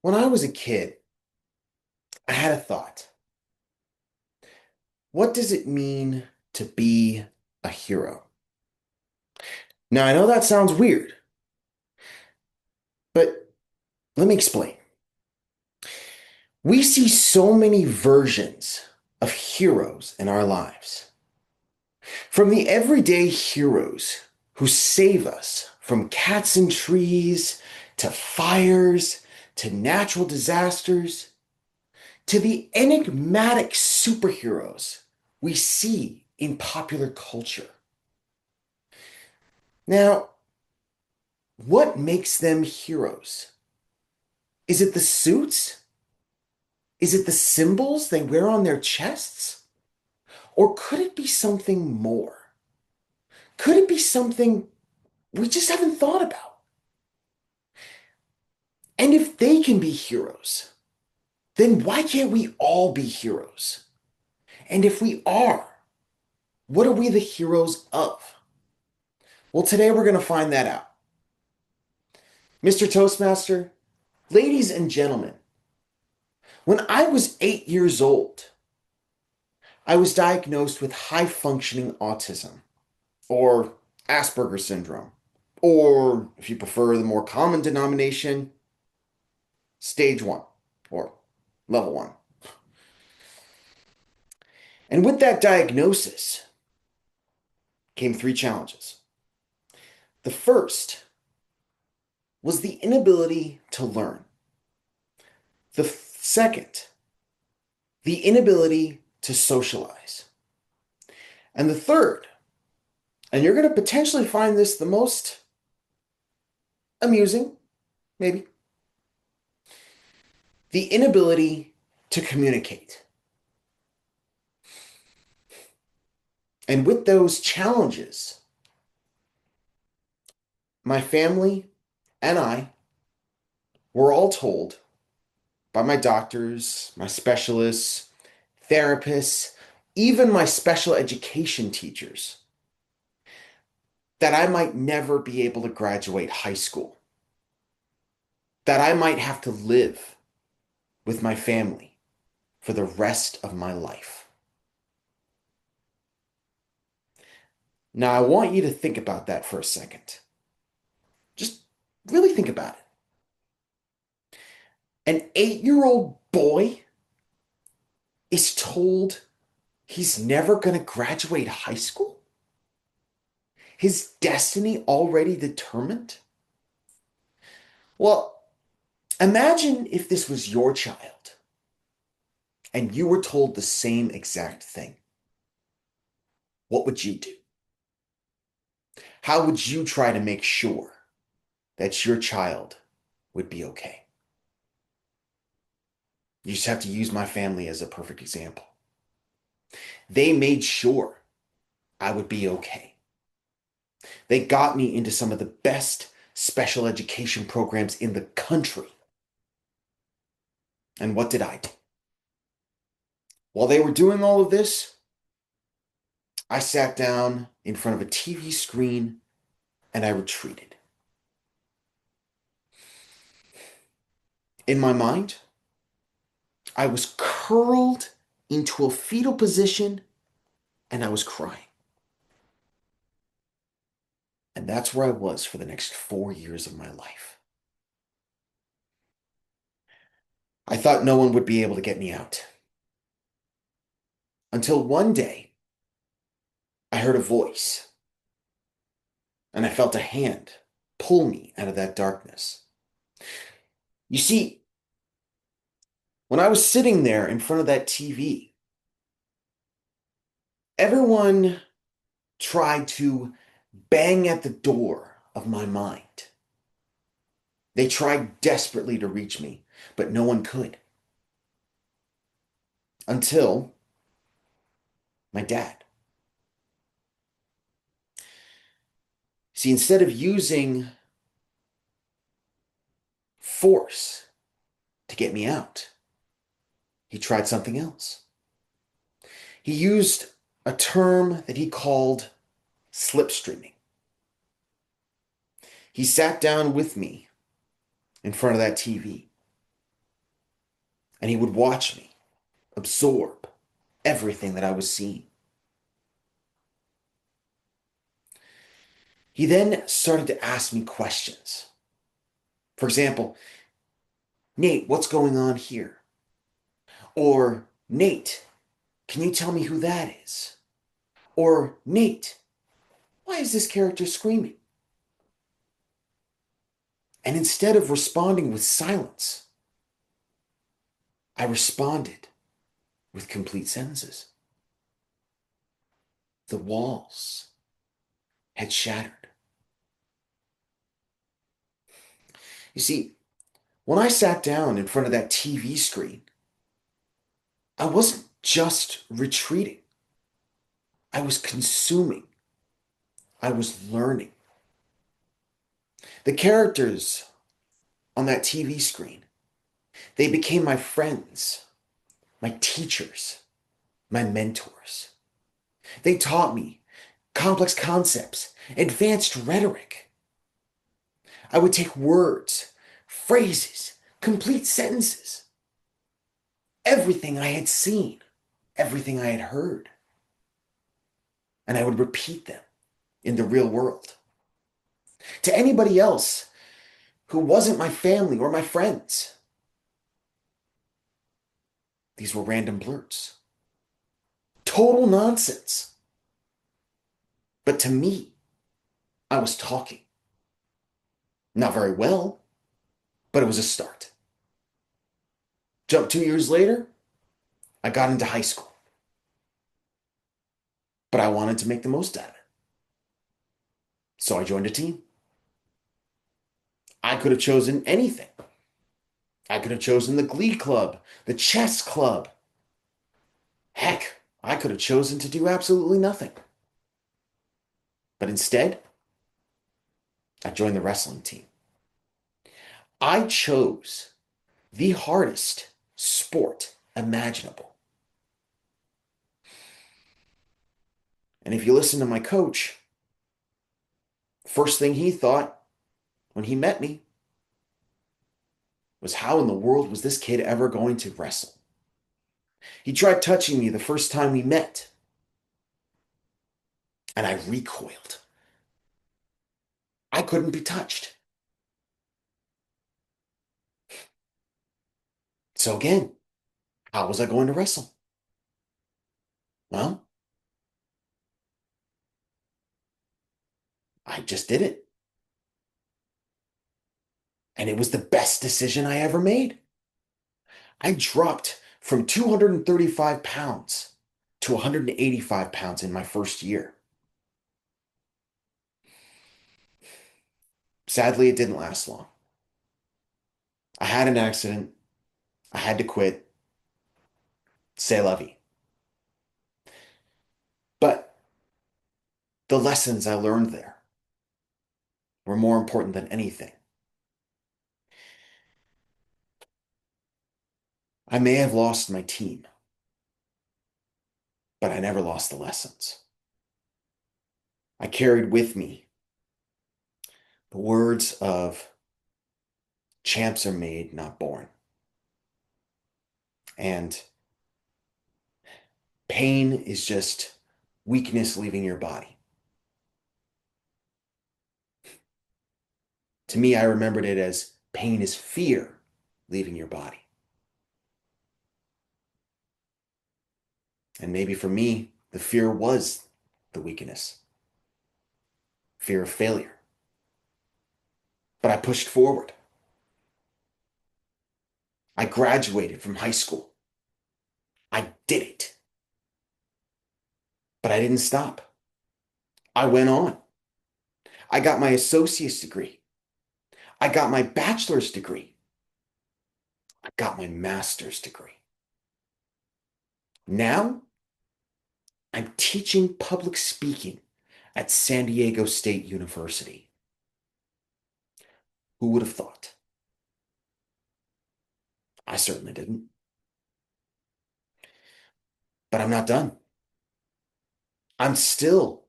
When I was a kid, I had a thought. What does it mean to be a hero? Now, I know that sounds weird, but let me explain. We see so many versions of heroes in our lives. From the everyday heroes who save us from cats and trees, to fires, to natural disasters, to the enigmatic superheroes we see in popular culture. Now, what makes them heroes? Is it the suits? Is it the symbols they wear on their chests? Or could it be something more? Could it be something we just haven't thought about? And if they can be heroes, then why can't we all be heroes? And if we are, what are we the heroes of? Well, today we're going to find that out. Mr. Toastmaster, ladies and gentlemen, when I was 8 years old, I was diagnosed with high functioning autism, or Asperger's syndrome, or if you prefer the more common denomination, stage one, or level one. And with that diagnosis came three challenges. The first was the inability to learn. The second, the inability to socialize. And the third, and you're going to potentially find this the most amusing, maybe, the inability to communicate. And with those challenges, my family and I were all told by my doctors, my specialists, therapists, even my special education teachers, that I might never be able to graduate high school, that I might have to live with my family for the rest of my life. Now, I want you to think about that for a second. Just really think about it. An 8-year-old boy is told he's never going to graduate high school? His destiny already determined? Well, imagine if this was your child and you were told the same exact thing. What would you do? How would you try to make sure that your child would be okay? You just have to use my family as a perfect example. They made sure I would be okay. They got me into some of the best special education programs in the country. And what did I do? While they were doing all of this, I sat down in front of a TV screen and I retreated. In my mind, I was curled into a fetal position and I was crying. And that's where I was for the next 4 years of my life. I thought no one would be able to get me out. Until one day, I heard a voice and I felt a hand pull me out of that darkness. You see, when I was sitting there in front of that TV, everyone tried to bang at the door of my mind. They tried desperately to reach me, but no one could. Until my dad. See, instead of using force to get me out, he tried something else. He used a term that he called slipstreaming. He sat down with me in front of that TV and he would watch me absorb everything that I was seeing. He then started to ask me questions. For example, Nate, what's going on here? Or, Nate, can you tell me who that is? Or, Nate, why is this character screaming? And instead of responding with silence, I responded with complete sentences. The walls had shattered. You see, when I sat down in front of that TV screen, I wasn't just retreating, I was consuming, I was learning. The characters on that TV screen, they became my friends, my teachers, my mentors. They taught me complex concepts, advanced rhetoric. I would take words, phrases, complete sentences, everything I had seen, everything I had heard, and I would repeat them in the real world. To anybody else who wasn't my family or my friends, these were random blurts. Total nonsense. But to me, I was talking. Not very well, but it was a start. Jump 2 years later, I got into high school. But I wanted to make the most out of it. So I joined a team. I could have chosen anything. I could have chosen the glee club, the chess club. Heck, I could have chosen to do absolutely nothing. But instead, I joined the wrestling team. I chose the hardest sport imaginable. And if you listen to my coach, first thing he thought when he met me was, how in the world was this kid ever going to wrestle? He tried touching me the first time we met, and I recoiled. I couldn't be touched. So again, how was I going to wrestle? Well, I just did it. And it was the best decision I ever made. I dropped from 235 pounds to 185 pounds in my first year. Sadly, it didn't last long. I had an accident. I had to quit. C'est la vie. But the lessons I learned there were more important than anything. I may have lost my team, but I never lost the lessons. I carried with me the words of champs are made, not born. And pain is just weakness leaving your body. To me, I remembered it as pain is fear leaving your body. And maybe for me, the fear was the weakness, fear of failure. But I pushed forward. I graduated from high school. I did it. But I didn't stop. I went on. I got my associate's degree. I got my bachelor's degree. I got my master's degree. Now, I'm teaching public speaking at San Diego State University. Who would have thought? I certainly didn't. But I'm not done. I'm still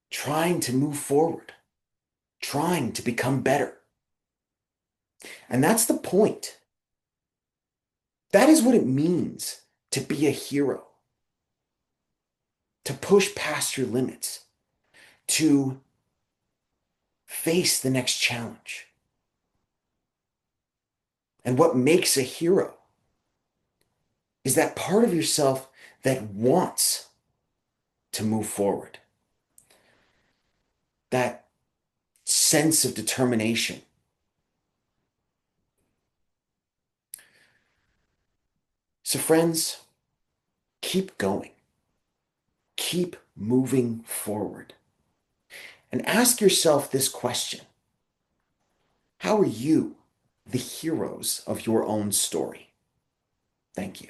trying to move forward, trying to become better. And that's the point. That is what it means to be a hero, to push past your limits, to face the next challenge. And what makes a hero is that part of yourself that wants to move forward, that sense of determination. So, friends, keep going, keep moving forward, and ask yourself this question: how are you the heroes of your own story? Thank you.